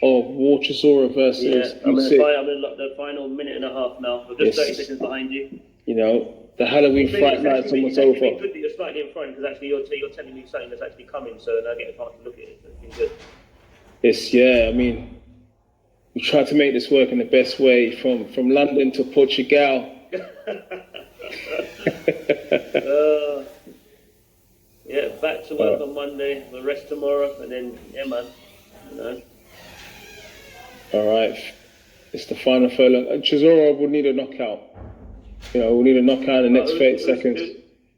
of War Chisora versus I'm in Usyk. the final minute and a half now. I'm just 30 seconds behind you. You know, the Halloween fight night's almost over. It's good that you're slightly in front, because actually you're telling me something that's actually coming, so I get a chance to look at it. It's been good. I mean, we tried to make this work in the best way from London to Portugal. Back to work on Monday, the rest tomorrow, and then, man, you know. All right, it's the final furlong. Chisora will need a knockout. You know, we'll need a knockout in the next 30 seconds.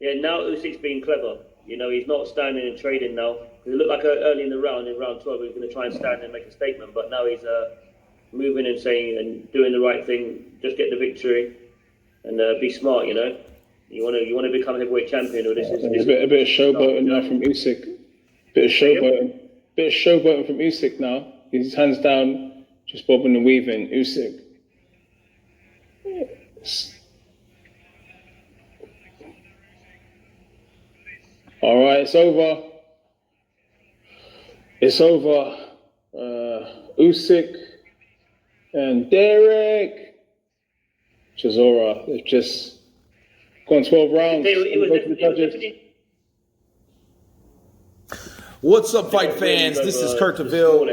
Now Usyk's being clever. You know, he's not standing and trading now. It looked like early in round 12, he was going to try and stand and make a statement, but now he's moving and saying and doing the right thing. Just get the victory and be smart. You know, you want to become heavyweight champion, or this is a bit of showboating now from Usyk. Bit of showboating from Usyk now. His hands down, just bobbing and weaving. Usyk. All right, it's over. It's over. Usyk and Dereck. Chisora, they've just gone 12 rounds. What's up, fight fans? This is Kurt DeVille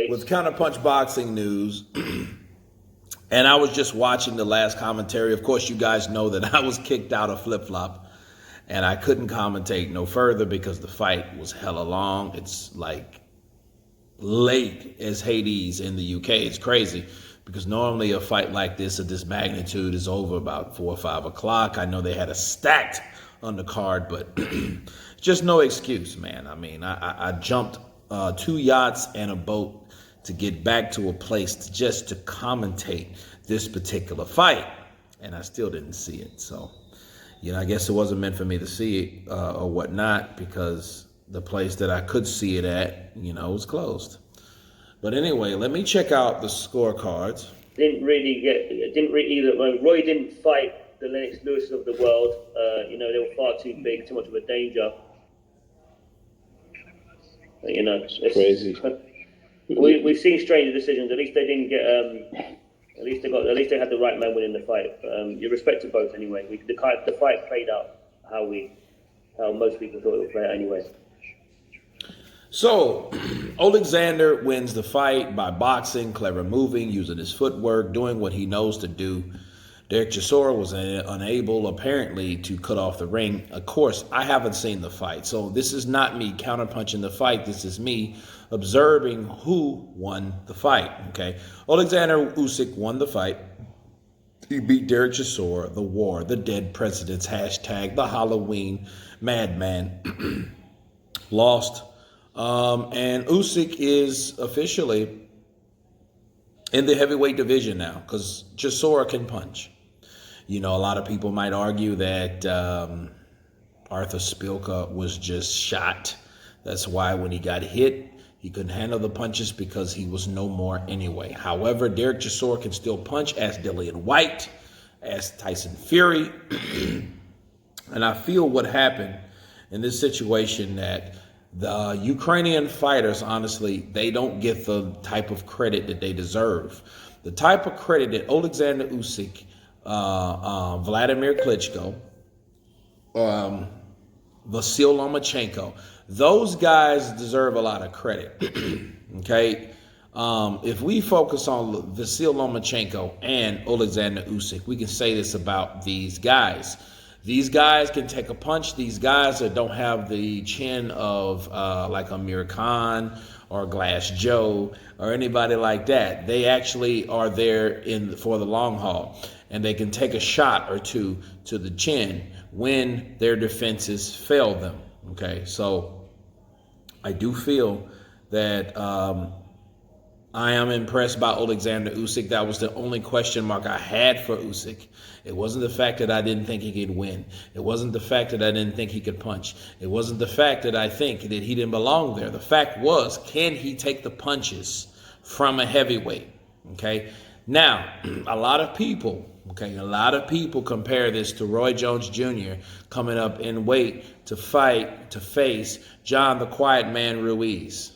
with Counterpunch Boxing News. And I was just watching the last commentary. Of course, you guys know that I was kicked out of Flip Flop, and I couldn't commentate no further because the fight was hella long. It's like late as Hades in the UK. It's crazy because normally a fight like this of this magnitude is over about 4 or 5 o'clock. I know they had a stacked undercard, but just no excuse, man. I mean, I jumped 2 yachts and a boat to get back to a place to commentate this particular fight, and I still didn't see it. So, you know, I guess it wasn't meant for me to see it or whatnot, because the place that I could see it at, you know, was closed. But anyway, let me check out the scorecards. Roy didn't fight the Lennox Lewis of the world. You know, they were far too big, too much of a danger. You know, it's crazy. We've seen stranger decisions. At least they didn't get. At least they had the right man winning the fight. You respect to both anyway. The fight played out how most people thought it would play out anyway. So, Oleksandr wins the fight by boxing, clever moving, using his footwork, doing what he knows to do. Dereck Chisora was unable, apparently, to cut off the ring. Of course, I haven't seen the fight, so this is not me counterpunching the fight. This is me observing who won the fight, okay? Oleksandr Usyk won the fight. He beat Dereck Chisora, the war, the dead presidents, hashtag the Halloween madman. Lost. And Usyk is officially in the heavyweight division now, because Chisora can punch. You know, a lot of people might argue that Arthur Spilka was just shot. That's why when he got hit, he couldn't handle the punches because he was no more anyway. However, Dereck Chisora can still punch, as Dillian White, as Tyson Fury. And I feel what happened in this situation, that the Ukrainian fighters, honestly, they don't get the type of credit that they deserve. The type of credit that Oleksandr Usyk, Vladimir Klitschko, Vasyl Lomachenko, those guys deserve a lot of credit. Okay? If we focus on Vasyl Lomachenko and Oleksandr Usyk, we can say this about these guys. These guys can take a punch. These guys that don't have the chin of like Amir Khan or Glass Joe or anybody like that. They actually are there for the long haul, and they can take a shot or two to the chin when their defenses fail them. Okay, so I do feel that I am impressed by Oleksandr Usyk. That was the only question mark I had for Usyk. It wasn't the fact that I didn't think he could win. It wasn't the fact that I didn't think he could punch. It wasn't the fact that I think that he didn't belong there. The fact was, can he take the punches from a heavyweight? Okay. Now, a lot of people compare this to Roy Jones Jr. coming up in weight to face John the Quiet Man Ruiz.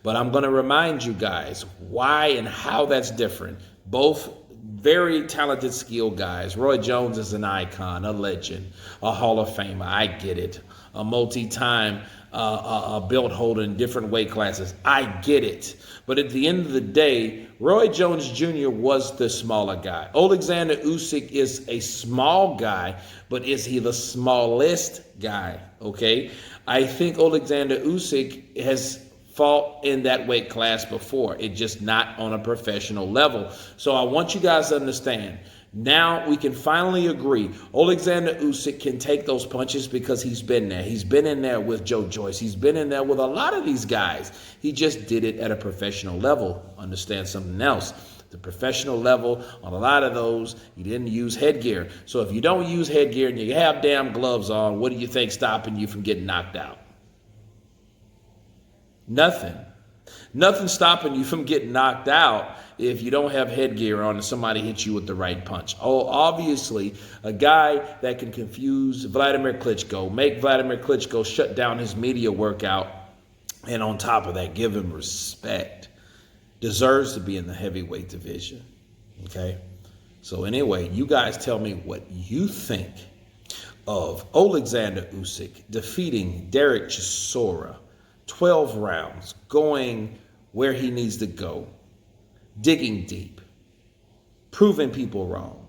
But I'm going to remind you guys why and how that's different. Both very talented, skilled guys. Roy Jones is an icon, a legend, a Hall of Famer. I get it. A multi-time belt holder in different weight classes. I get it. But at the end of the day, Roy Jones Jr. was the smaller guy. Oleksandr Usyk is a small guy, but is he the smallest guy? Okay. I think Oleksandr Usyk has fought in that weight class before. It's just not on a professional level. So I want you guys to understand. Now we can finally agree. Oleksandr Usyk can take those punches because he's been there. He's been in there with Joe Joyce. He's been in there with a lot of these guys. He just did it at a professional level. Understand something else. The professional level, on a lot of those, you didn't use headgear. So if you don't use headgear and you have damn gloves on, what do you think stopping you from getting knocked out? Nothing. Nothing stopping you from getting knocked out if you don't have headgear on and somebody hits you with the right punch. Oh, obviously, a guy that can confuse Vladimir Klitschko, make Vladimir Klitschko shut down his media workout, and on top of that, give him respect, deserves to be in the heavyweight division. Okay? So anyway, you guys tell me what you think of Oleksandr Usyk defeating Dereck Chisora. 12 rounds, going where he needs to go, digging deep, proving people wrong.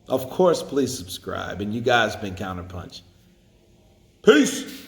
Of course, please subscribe. And you guys been Counterpunch. Peace.